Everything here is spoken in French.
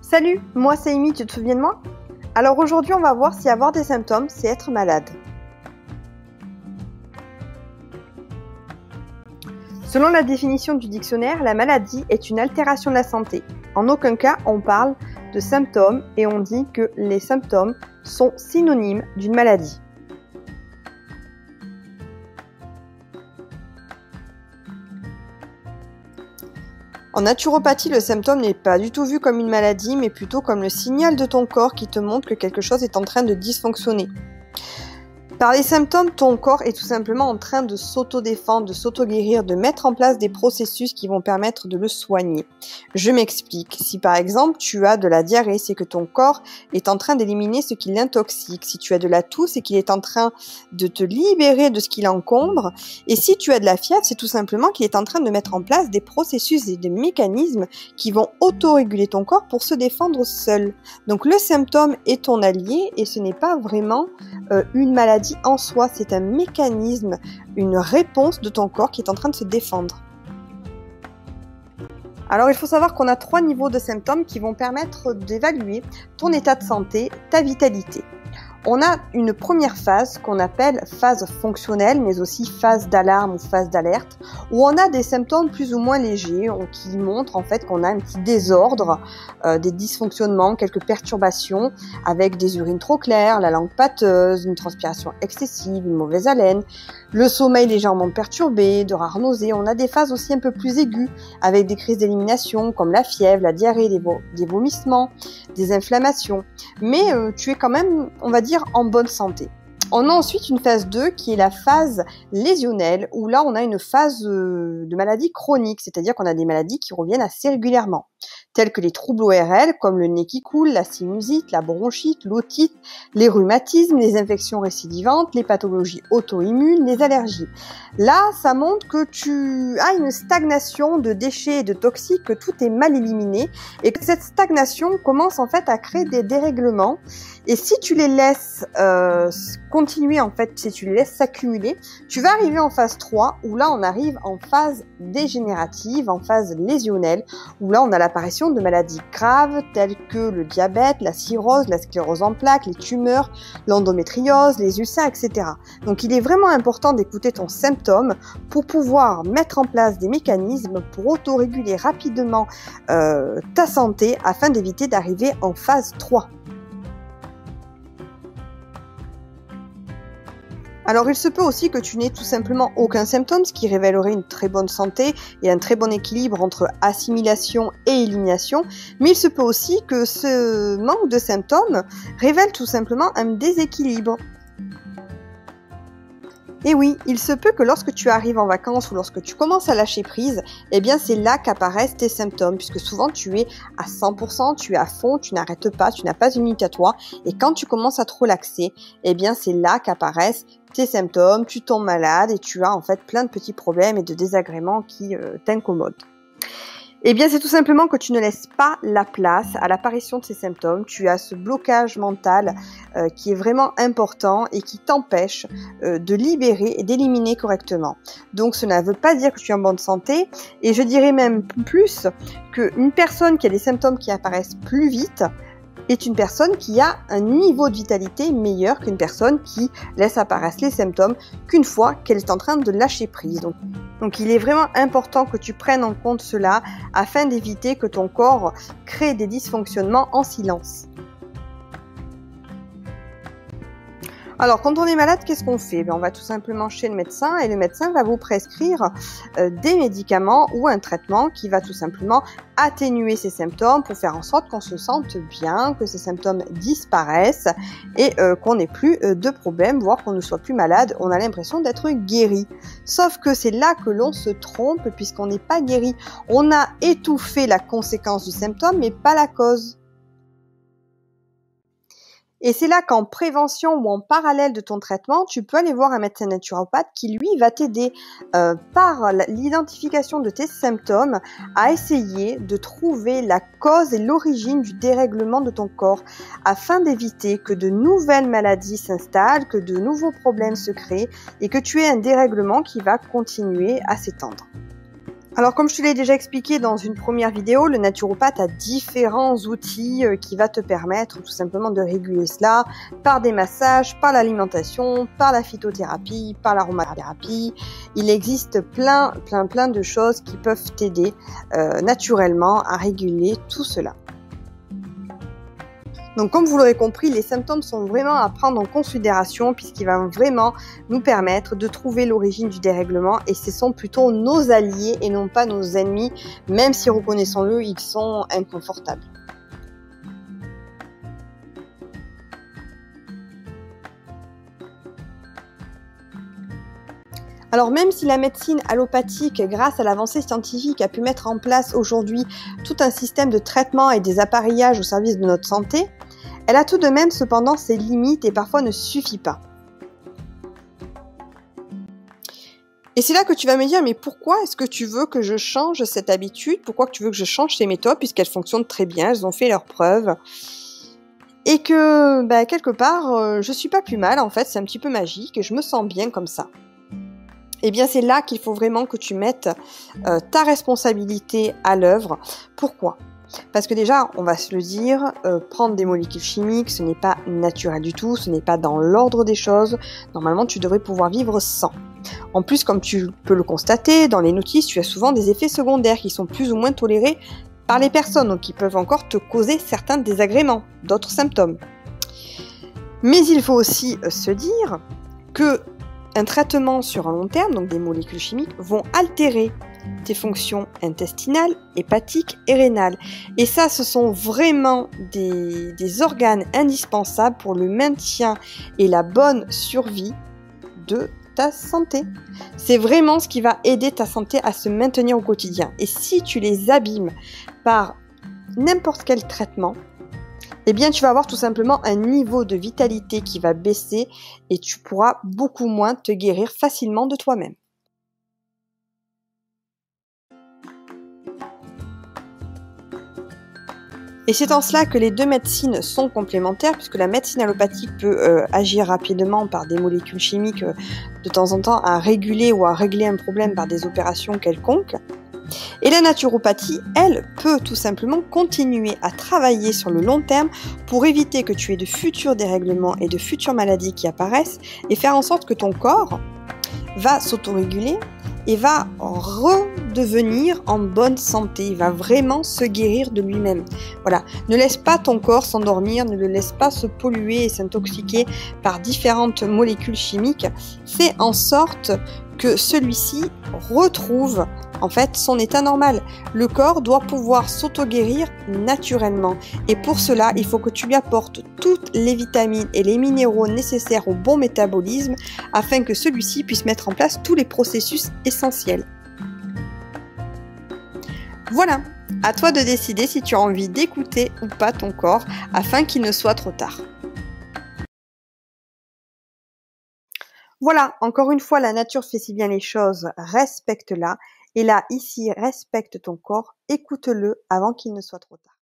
Salut, moi c'est Amy, tu te souviens de moi? Alors aujourd'hui on va voir si avoir des symptômes c'est être malade. Selon la définition du dictionnaire, la maladie est une altération de la santé. En aucun cas on parle de symptômes et on dit que les symptômes sont synonymes d'une maladie. En naturopathie, le symptôme n'est pas du tout vu comme une maladie, mais plutôt comme le signal de ton corps qui te montre que quelque chose est en train de dysfonctionner. Par les symptômes, ton corps est tout simplement en train de s'auto-défendre, de s'auto-guérir, de mettre en place des processus qui vont permettre de le soigner. Je m'explique. Si par exemple tu as de la diarrhée, c'est que ton corps est en train d'éliminer ce qui l'intoxique. Si tu as de la toux, c'est qu'il est en train de te libérer de ce qui l'encombre. Et si tu as de la fièvre, c'est tout simplement qu'il est en train de mettre en place des processus et des mécanismes qui vont auto-réguler ton corps pour se défendre seul. Donc le symptôme est ton allié et ce n'est pas vraiment une maladie en soi, c'est un mécanisme, une réponse de ton corps qui est en train de se défendre. Alors il faut savoir qu'on a 3 niveaux de symptômes qui vont permettre d'évaluer ton état de santé, ta vitalité. On a une première phase qu'on appelle phase fonctionnelle, mais aussi phase d'alarme ou phase d'alerte, où on a des symptômes plus ou moins légers, qui montrent en fait qu'on a un petit désordre, des dysfonctionnements, quelques perturbations, avec des urines trop claires, la langue pâteuse, une transpiration excessive, une mauvaise haleine, le sommeil légèrement perturbé, de rares nausées. On a des phases aussi un peu plus aiguës, avec des crises d'élimination, comme la fièvre, la diarrhée, des vomissements, des inflammations. Mais tu es quand même, on va dire, en bonne santé. On a ensuite une phase 2 qui est la phase lésionnelle, où là on a une phase de maladie chronique, c'est-à-dire qu'on a des maladies qui reviennent assez régulièrement, telles que les troubles ORL comme le nez qui coule, la sinusite, la bronchite, l'otite, les rhumatismes, les infections récidivantes, les pathologies auto-immunes, les allergies. Là, ça montre que tu as une stagnation de déchets et de toxiques, que tout est mal éliminé et que cette stagnation commence en fait à créer des dérèglements. Et si tu les laisses continuer, en fait, si tu les laisses s'accumuler, tu vas arriver en phase 3, où là on arrive en phase dégénérative, en phase lésionnelle, où là on a l'apparition de maladies graves telles que le diabète, la cirrhose, la sclérose en plaques, les tumeurs, l'endométriose, les ulcères, etc. Donc il est vraiment important d'écouter ton symptôme pour pouvoir mettre en place des mécanismes pour auto-réguler rapidement ta santé afin d'éviter d'arriver en phase 3. Alors il se peut aussi que tu n'aies tout simplement aucun symptôme, ce qui révélerait une très bonne santé et un très bon équilibre entre assimilation et élimination, mais il se peut aussi que ce manque de symptômes révèle tout simplement un déséquilibre. Et oui, il se peut que lorsque tu arrives en vacances ou lorsque tu commences à lâcher prise, eh bien c'est là qu'apparaissent tes symptômes, puisque souvent tu es à 100%, tu es à fond, tu n'arrêtes pas, tu n'as pas une minute à toi, et quand tu commences à te relaxer, eh bien c'est là qu'apparaissent tes symptômes, tu tombes malade et tu as en fait plein de petits problèmes et de désagréments qui t'incommodent. Eh bien, c'est tout simplement que tu ne laisses pas la place à l'apparition de ces symptômes. Tu as ce blocage mental qui est vraiment important et qui t'empêche de libérer et d'éliminer correctement. Donc, cela ne veut pas dire que tu es en bonne santé. Et je dirais même plus qu'une personne qui a des symptômes qui apparaissent plus vite est une personne qui a un niveau de vitalité meilleur qu'une personne qui laisse apparaître les symptômes qu'une fois qu'elle est en train de lâcher prise. Donc il est vraiment important que tu prennes en compte cela afin d'éviter que ton corps crée des dysfonctionnements en silence. Alors, quand on est malade, qu'est-ce qu'on fait? On va tout simplement chez le médecin et le médecin va vous prescrire des médicaments ou un traitement qui va tout simplement atténuer ces symptômes pour faire en sorte qu'on se sente bien, que ces symptômes disparaissent et qu'on n'ait plus de problème, voire qu'on ne soit plus malade. On a l'impression d'être guéri. Sauf que c'est là que l'on se trompe puisqu'on n'est pas guéri. On a étouffé la conséquence du symptôme, mais pas la cause. Et c'est là qu'en prévention ou en parallèle de ton traitement, tu peux aller voir un médecin naturopathe qui, lui, va t'aider par l'identification de tes symptômes à essayer de trouver la cause et l'origine du dérèglement de ton corps afin d'éviter que de nouvelles maladies s'installent, que de nouveaux problèmes se créent et que tu aies un dérèglement qui va continuer à s'étendre. Alors comme je te l'ai déjà expliqué dans une première vidéo, le naturopathe a différents outils qui va te permettre tout simplement de réguler cela par des massages, par l'alimentation, par la phytothérapie, par l'aromathérapie. Il existe plein de choses qui peuvent t'aider naturellement à réguler tout cela. Donc comme vous l'aurez compris, les symptômes sont vraiment à prendre en considération puisqu'ils vont vraiment nous permettre de trouver l'origine du dérèglement et ce sont plutôt nos alliés et non pas nos ennemis, même si, reconnaissons-le, ils sont inconfortables. Alors même si la médecine allopathique, grâce à l'avancée scientifique, a pu mettre en place aujourd'hui tout un système de traitement et des appareillages au service de notre santé, elle a tout de même cependant ses limites et parfois ne suffit pas. Et c'est là que tu vas me dire, mais pourquoi est-ce que tu veux que je change cette habitude? Pourquoi tu veux que je change ces méthodes puisqu'elles fonctionnent très bien, elles ont fait leurs preuves? Et que, quelque part, je suis pas plus mal en fait, c'est un petit peu magique et je me sens bien comme ça. Eh bien, c'est là qu'il faut vraiment que tu mettes ta responsabilité à l'œuvre. Pourquoi ? Parce que déjà, on va se le dire, prendre des molécules chimiques, ce n'est pas naturel du tout, ce n'est pas dans l'ordre des choses. Normalement, tu devrais pouvoir vivre sans. En plus, comme tu peux le constater, dans les notices, tu as souvent des effets secondaires qui sont plus ou moins tolérés par les personnes, donc qui peuvent encore te causer certains désagréments, d'autres symptômes. Mais il faut aussi se dire que un traitement sur un long terme, donc des molécules chimiques, vont altérer tes fonctions intestinales, hépatiques et rénales. Et ça, ce sont vraiment des organes indispensables pour le maintien et la bonne survie de ta santé. C'est vraiment ce qui va aider ta santé à se maintenir au quotidien. Et si tu les abîmes par n'importe quel traitement, eh bien, tu vas avoir tout simplement un niveau de vitalité qui va baisser et tu pourras beaucoup moins te guérir facilement de toi-même. Et c'est en cela que les deux médecines sont complémentaires, puisque la médecine allopathique peut agir rapidement par des molécules chimiques de temps en temps à réguler ou à régler un problème par des opérations quelconques. Et la naturopathie, elle, peut tout simplement continuer à travailler sur le long terme pour éviter que tu aies de futurs dérèglements et de futures maladies qui apparaissent et faire en sorte que ton corps va s'autoréguler et va redevenir en bonne santé. Il va vraiment se guérir de lui-même. Voilà. Ne laisse pas ton corps s'endormir, ne le laisse pas se polluer et s'intoxiquer par différentes molécules chimiques. Fais en sorte que celui-ci retrouve en fait son état normal. Le corps doit pouvoir s'auto-guérir naturellement et pour cela il faut que tu lui apportes toutes les vitamines et les minéraux nécessaires au bon métabolisme afin que celui-ci puisse mettre en place tous les processus essentiels. Voilà, à toi de décider si tu as envie d'écouter ou pas ton corps afin qu'il ne soit trop tard. Voilà, encore une fois, la nature fait si bien les choses, respecte-la. Et là, ici, respecte ton corps, écoute-le avant qu'il ne soit trop tard.